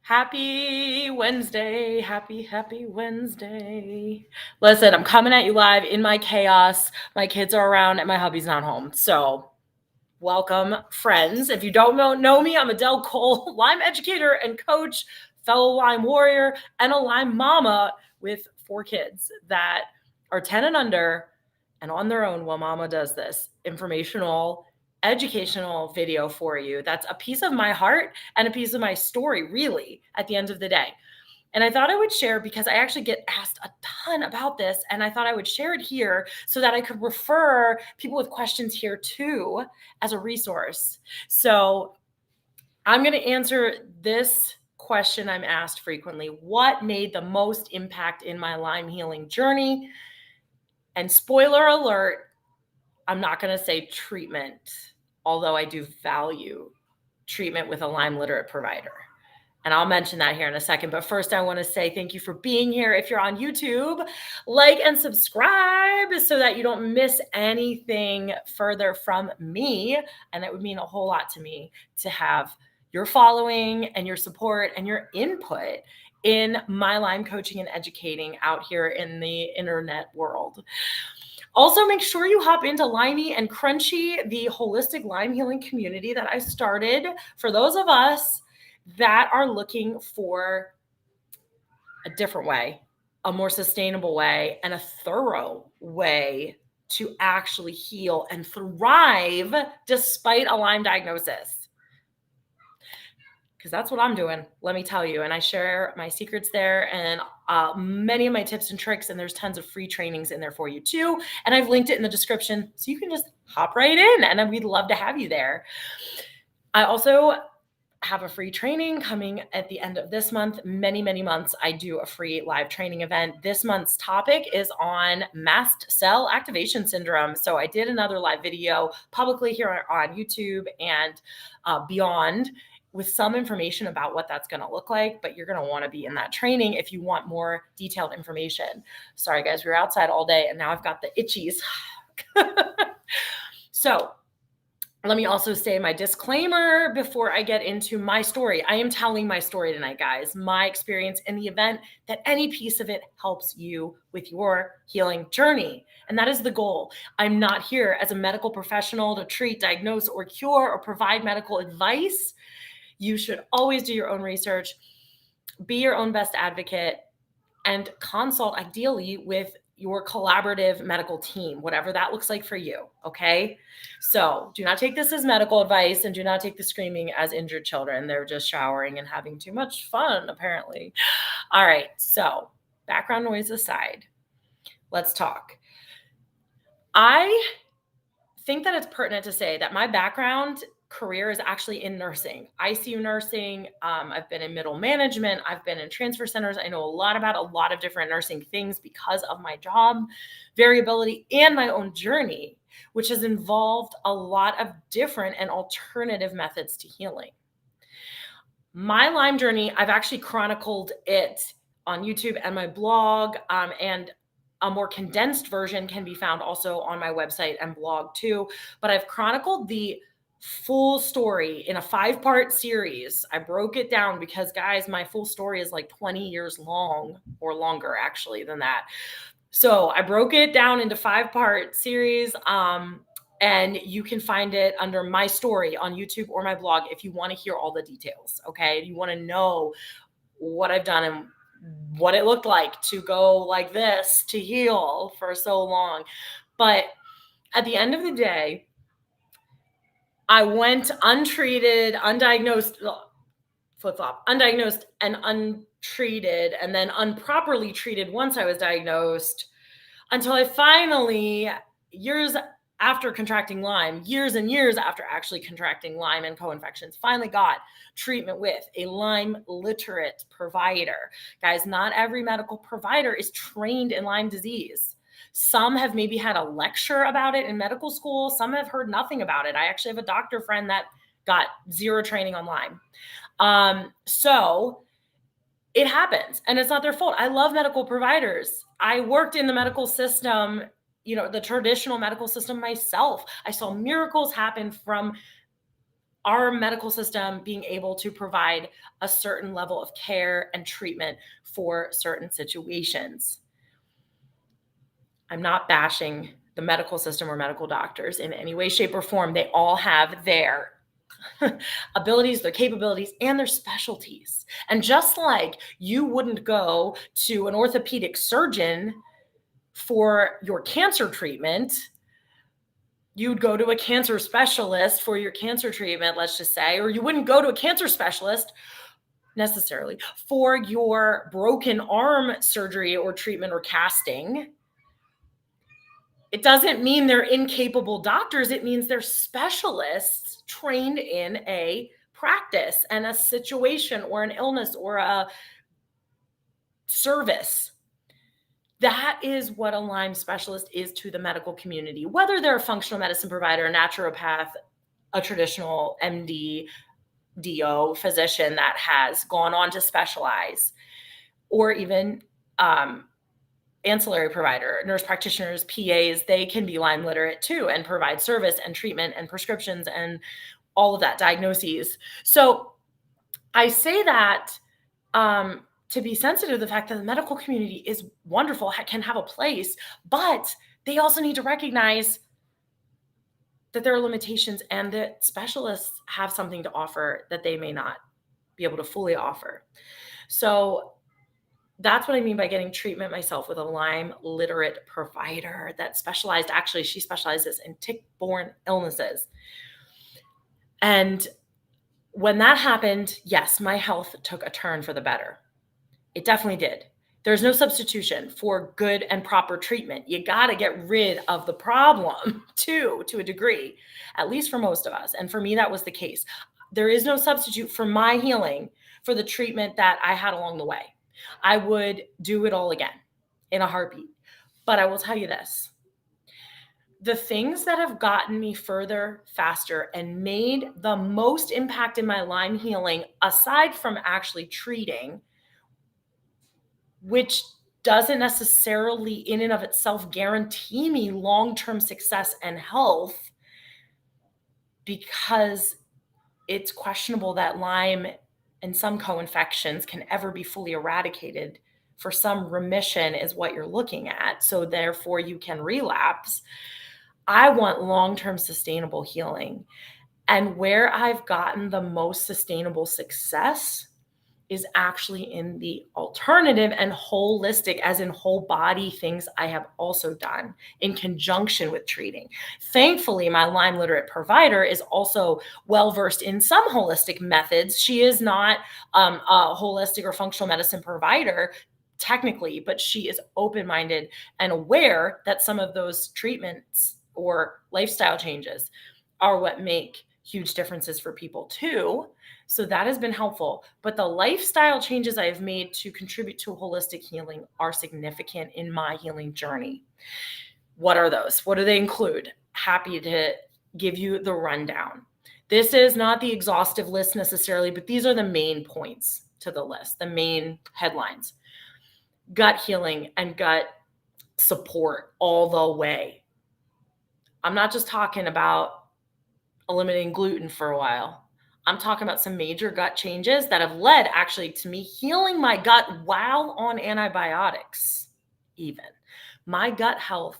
Happy Wednesday. Happy Wednesday. Listen, I'm coming at you live in my chaos. My kids are around and my hubby's not home. So, welcome, friends. If you don't know me, I'm Adele Cole, Lyme educator and coach, fellow Lyme warrior, and a Lyme mama with 4 kids that are 10 and under and on their own while mama does this informational, educational video for you. That's a piece of my heart and a piece of my story, really, at the end of the day. And I thought I would share because I actually get asked a ton about this, and I thought I would share it here so that I could refer people with questions here too as a resource. So I'm going to answer this question I'm asked frequently. What made the most impact in my Lyme healing journey? And spoiler alert, I'm not going to say treatment, although I do value treatment with a Lyme literate provider. And I'll mention that here in a second. But first, I want to say thank you for being here. If you're on YouTube, like and subscribe so that you don't miss anything further from me. And it would mean a whole lot to me to have your following and your support and your input in my Lyme coaching and educating out here in the internet world. Also, make sure you hop into Limey and Crunchy, the holistic Lyme healing community that I started for those of us that are looking for a different way, a more sustainable way, and a thorough way to actually heal and thrive despite a Lyme diagnosis. Because that's what I'm doing, let me tell you. And I share my secrets there and many of my tips and tricks, and there's tons of free trainings in there for you too. And I've linked it in the description so you can just hop right in, and we'd love to have you there. I also have a free training coming at the end of this month. Many months I do a free live training event. This month's topic is on mast cell activation syndrome. So I did another live video publicly here on YouTube and beyond with some information about what that's going to look like, but you're going to want to be in that training if you want more detailed information. Sorry guys, we were outside all day and now I've got the itchies. So let me also say my disclaimer before I get into my story. I am telling my story tonight, guys, my experience in the event that any piece of it helps you with your healing journey. And that is the goal. I'm not here as a medical professional to treat, diagnose, or cure or provide medical advice. You should always do your own research, be your own best advocate, and consult ideally with your collaborative medical team, whatever that looks like for you, okay? So do not take this as medical advice and do not take the screaming as injured children. They're just showering and having too much fun, apparently. All right, so background noise aside, let's talk. I think that it's pertinent to say that my background career is actually in nursing, ICU nursing. I've been in middle management. I've been in transfer centers. I know a lot about a lot of different nursing things because of my job variability and my own journey, which has involved a lot of different and alternative methods to healing. My Lyme journey, I've actually chronicled it on YouTube and my blog, and a more condensed version can be found also on my website and blog too. But I've chronicled the full story in a 5-part series. I broke it down because, guys, my full story is like 20 years long or longer actually than that. So I broke it down into 5-part series. And you can find it under my story on YouTube or my blog if you want to hear all the details. Okay. You want to know what I've done and what it looked like to go like this to heal for so long. But at the end of the day, I went untreated, undiagnosed, flip-flop, undiagnosed and untreated, and then improperly treated once I was diagnosed, until I finally, years after contracting Lyme, years and years after actually contracting Lyme and co-infections, finally got treatment with a Lyme literate provider. Guys, not every medical provider is trained in Lyme disease. Some have maybe had a lecture about it in medical school. Some have heard nothing about it. I actually have a doctor friend that got 0 training on Lyme. So it happens and it's not their fault. I love medical providers. I worked in the medical system, the traditional medical system myself. I saw miracles happen from our medical system being able to provide a certain level of care and treatment for certain situations. I'm not bashing the medical system or medical doctors in any way, shape, or form. They all have their abilities, their capabilities, and their specialties. And just like you wouldn't go to an orthopedic surgeon for your cancer treatment, you'd go to a cancer specialist for your cancer treatment, let's just say, or you wouldn't go to a cancer specialist necessarily for your broken arm surgery or treatment or casting. It doesn't mean they're incapable doctors. It means they're specialists trained in a practice and a situation or an illness or a service. That is what a Lyme specialist is to the medical community, whether they're a functional medicine provider, a naturopath, a traditional MD, DO physician that has gone on to specialize, or even ancillary provider, nurse practitioners, PAs. They can be Lyme literate too and provide service and treatment and prescriptions and all of that, diagnoses. So I say that to be sensitive to the fact that the medical community is wonderful, can have a place, but they also need to recognize that there are limitations and that specialists have something to offer that they may not be able to fully offer. So that's what I mean by getting treatment myself with a Lyme literate provider that specialized. Actually, she specializes in tick-borne illnesses. And when that happened, yes, my health took a turn for the better. It definitely did. There's no substitution for good and proper treatment. You got to get rid of the problem too, to a degree, at least for most of us. And for me, that was the case. There is no substitute for my healing for the treatment that I had along the way. I would do it all again in a heartbeat. But I will tell you this. The things that have gotten me further, faster, and made the most impact in my Lyme healing, aside from actually treating, which doesn't necessarily in and of itself guarantee me long-term success and health, because it's questionable that Lyme and some co-infections can ever be fully eradicated. For some, remission is what you're looking at. So therefore you can relapse. I want long-term sustainable healing. And where I've gotten the most sustainable success is actually in the alternative and holistic, as in whole body things I have also done in conjunction with treating. Thankfully, my Lyme literate provider is also well-versed in some holistic methods. She is not a holistic or functional medicine provider technically, but she is open-minded and aware that some of those treatments or lifestyle changes are what make huge differences for people too. So that has been helpful. But the lifestyle changes I have made to contribute to holistic healing are significant in my healing journey. What are those? What do they include? Happy to give you the rundown. This is not the exhaustive list necessarily, but these are the main points to the list, the main headlines. Gut healing and gut support all the way. I'm not just talking about eliminating gluten for a while. I'm talking about some major gut changes that have led actually to me healing my gut while on antibiotics. Even my gut health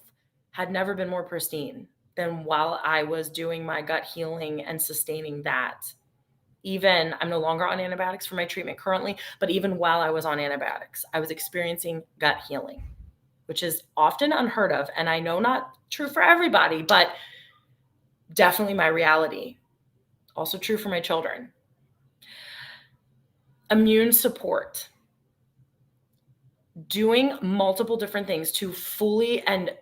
had never been more pristine than while I was doing my gut healing and sustaining that. Even I'm no longer on antibiotics for my treatment currently, but even while I was on antibiotics, I was experiencing gut healing, which is often unheard of. And I know not true for everybody, but definitely my reality. Also true for my children. Immune support. Doing multiple different things to fully and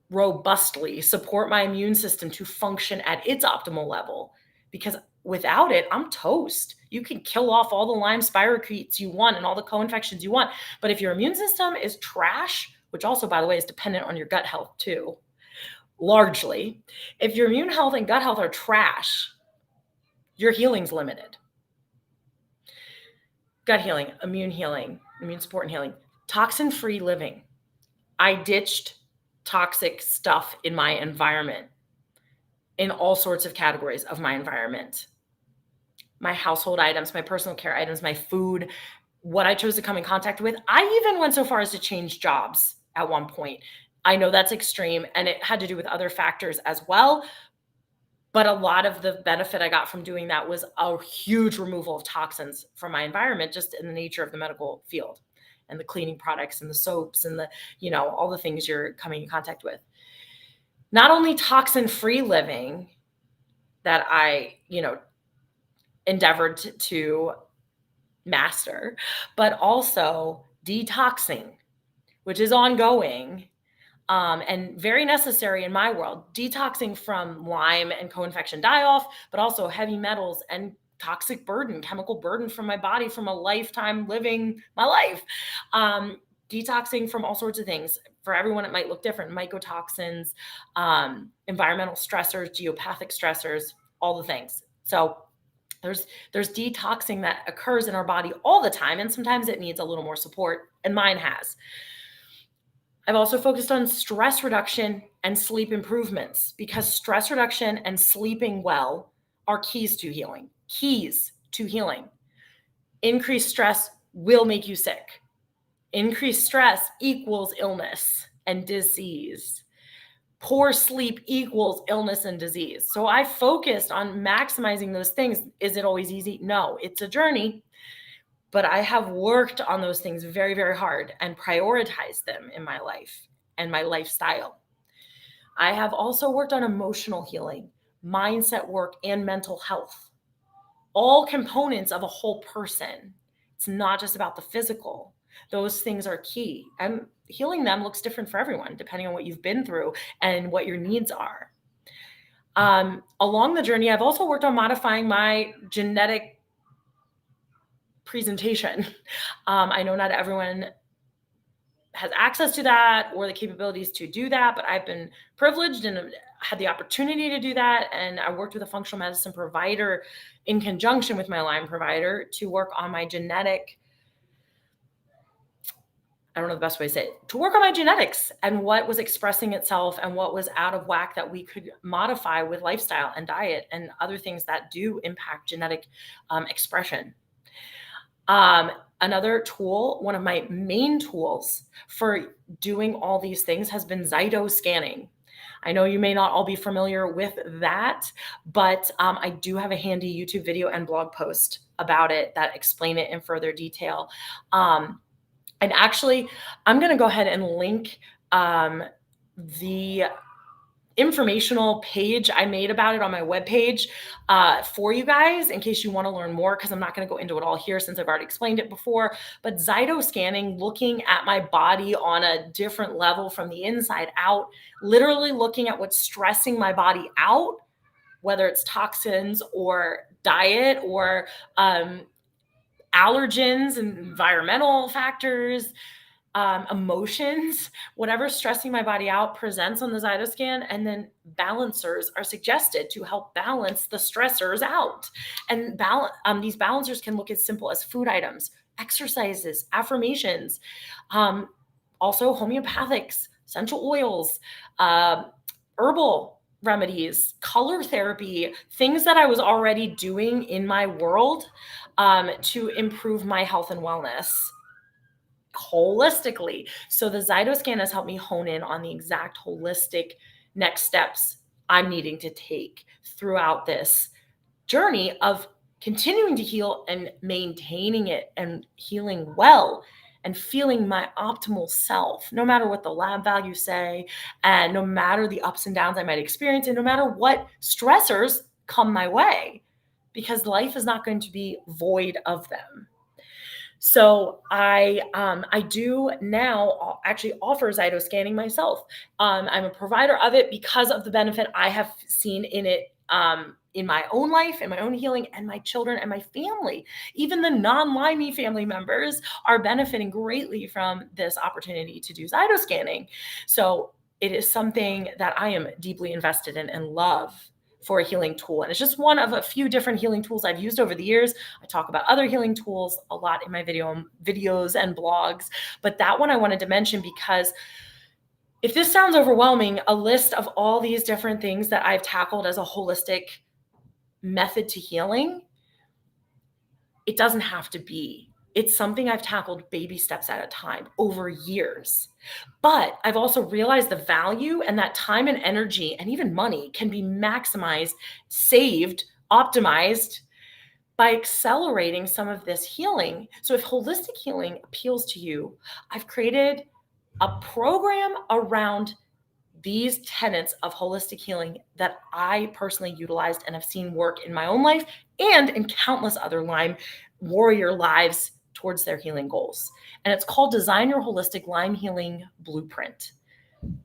robustly support my immune system to function at its optimal level. Because without it, I'm toast. You can kill off all the Lyme spirochetes you want and all the co-infections you want. But if your immune system is trash, which also, by the way, is dependent on your gut health too, largely, if your immune health and gut health are trash, your healing's limited. Gut healing, immune support and healing, toxin-free living. I ditched toxic stuff in my environment, in all sorts of categories of my environment. my household items, my personal care items, my food, what I chose to come in contact with. I even went so far as to change jobs at one point. I know that's extreme, and it had to do with other factors as well. But a lot of the benefit I got from doing that was a huge removal of toxins from my environment, just in the nature of the medical field and the cleaning products and the soaps and the, all the things you're coming in contact with. Not only toxin-free living that I, endeavored to master, but also detoxing, which is ongoing. And very necessary in my world, detoxing from Lyme and co-infection die-off, but also heavy metals and toxic burden, chemical burden from my body from a lifetime living my life. Detoxing from all sorts of things. For everyone, it might look different. Mycotoxins, environmental stressors, geopathic stressors, all the things. So there's detoxing that occurs in our body all the time, and sometimes it needs a little more support, and mine has. I've also focused on stress reduction and sleep improvements, because stress reduction and sleeping well are keys to healing. Keys to healing. Increased stress will make you sick. Increased stress equals illness and disease. Poor sleep equals illness and disease. So I focused on maximizing those things. Is it always easy? No, it's a journey. But I have worked on those things very, very hard and prioritized them in my life and my lifestyle. I have also worked on emotional healing, mindset work, and mental health. All components of a whole person. It's not just about the physical. Those things are key. And healing them looks different for everyone, depending on what you've been through and what your needs are. Along the journey, I've also worked on modifying my genetic presentation. I know not everyone has access to that or the capabilities to do that, but I've been privileged and had the opportunity to do that. And I worked with a functional medicine provider in conjunction with my Lyme provider to work on my genetic, I don't know the best way to say it, to work on my genetics and what was expressing itself and what was out of whack that we could modify with lifestyle and diet and other things that do impact genetic expression. Another tool, one of my main tools for doing all these things, has been Zyto Scanning. I know you may not all be familiar with that, but I do have a handy YouTube video and blog post about it that explain it in further detail. And actually, I'm going to go ahead and link the informational page I made about it on my webpage for you guys in case you want to learn more, because I'm not going to go into it all here since I've already explained it before. But Zyto Scanning, looking at my body on a different level from the inside out, literally looking at what's stressing my body out, whether it's toxins or diet or allergens and environmental factors, emotions, whatever's stressing my body out presents on the Zyto scan, and then balancers are suggested to help balance the stressors out. And these balancers can look as simple as food items, exercises, affirmations, also homeopathics, essential oils, herbal remedies, color therapy, things that I was already doing in my world to improve my health and wellness holistically. So the Zyto scan has helped me hone in on the exact holistic next steps I'm needing to take throughout this journey of continuing to heal and maintaining it and healing well and feeling my optimal self, no matter what the lab values say, and no matter the ups and downs I might experience, and no matter what stressors come my way, because life is not going to be void of them. So I do now actually offer Zyto Scanning myself. I'm a provider of it because of the benefit I have seen in it in my own life, in my own healing, and my children and my family. Even the non-Lyme family members are benefiting greatly from this opportunity to do Zyto Scanning. So it is something that I am deeply invested in and love for a healing tool. And it's just one of a few different healing tools I've used over the years. I talk about other healing tools a lot in my videos and blogs, but that one I wanted to mention because if this sounds overwhelming, a list of all these different things that I've tackled as a holistic method to healing, it doesn't have to be. It's something I've tackled baby steps at a time over years. But I've also realized the value, and that time and energy and even money can be maximized, saved, optimized by accelerating some of this healing. So if holistic healing appeals to you, I've created a program around these tenets of holistic healing that I personally utilized and have seen work in my own life and in countless other Lyme warrior lives towards their healing goals. And it's called Design Your Holistic Lyme Healing Blueprint,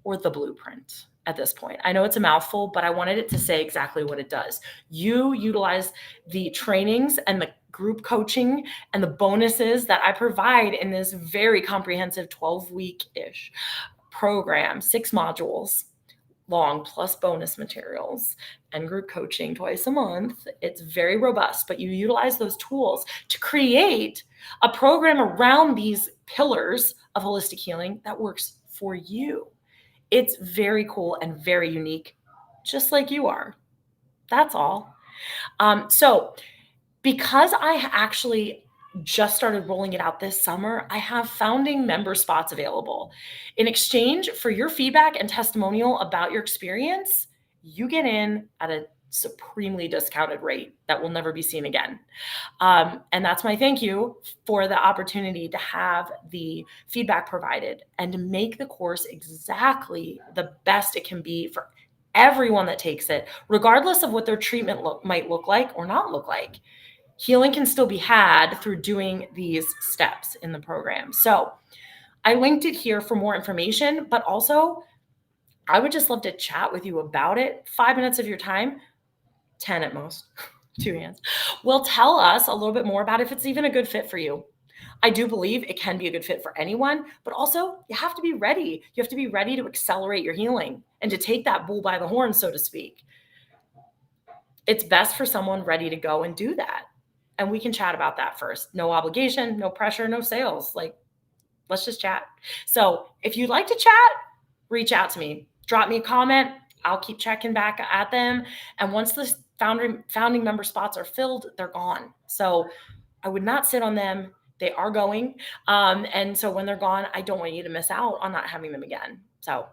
or the Blueprint at this point. I know it's a mouthful, but I wanted it to say exactly what it does. You utilize the trainings and the group coaching and the bonuses that I provide in this very comprehensive 12-week-ish program, 6 modules long, plus bonus materials and group coaching twice a month. It's very robust, but you utilize those tools to create a program around these pillars of holistic healing that works for you. It's very cool and very unique, just like you are. That's all. So because I actually just started rolling it out this summer, I have founding member spots available. In exchange for your feedback and testimonial about your experience, you get in at a supremely discounted rate that will never be seen again. And that's my thank you for the opportunity to have the feedback provided and to make the course exactly the best it can be for everyone that takes it, regardless of what their treatment might look like or not look like. Healing can still be had through doing these steps in the program. So I linked it here for more information, but also I would just love to chat with you about it. 5 minutes of your time, 10 at most, 2 hands, will tell us a little bit more about if it's even a good fit for you. I do believe it can be a good fit for anyone, but also you have to be ready. You have to be ready to accelerate your healing and to take that bull by the horn, so to speak. It's best for someone ready to go and do that. And we can chat about that first. No obligation, no pressure, no sales. Like, let's just chat. So if you'd like to chat, reach out to me. Drop me a comment. I'll keep checking back at them. And once the founding member spots are filled, they're gone. So I would not sit on them. They are going. And so when they're gone, I don't want you to miss out on not having them again. So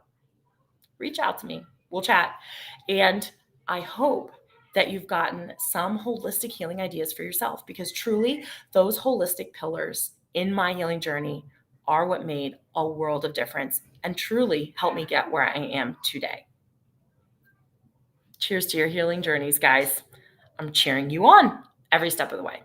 reach out to me. We'll chat. And I hope that you've gotten some holistic healing ideas for yourself, because truly those holistic pillars in my healing journey are what made a world of difference and truly helped me get where I am today. Cheers to your healing journeys, guys. I'm cheering you on every step of the way.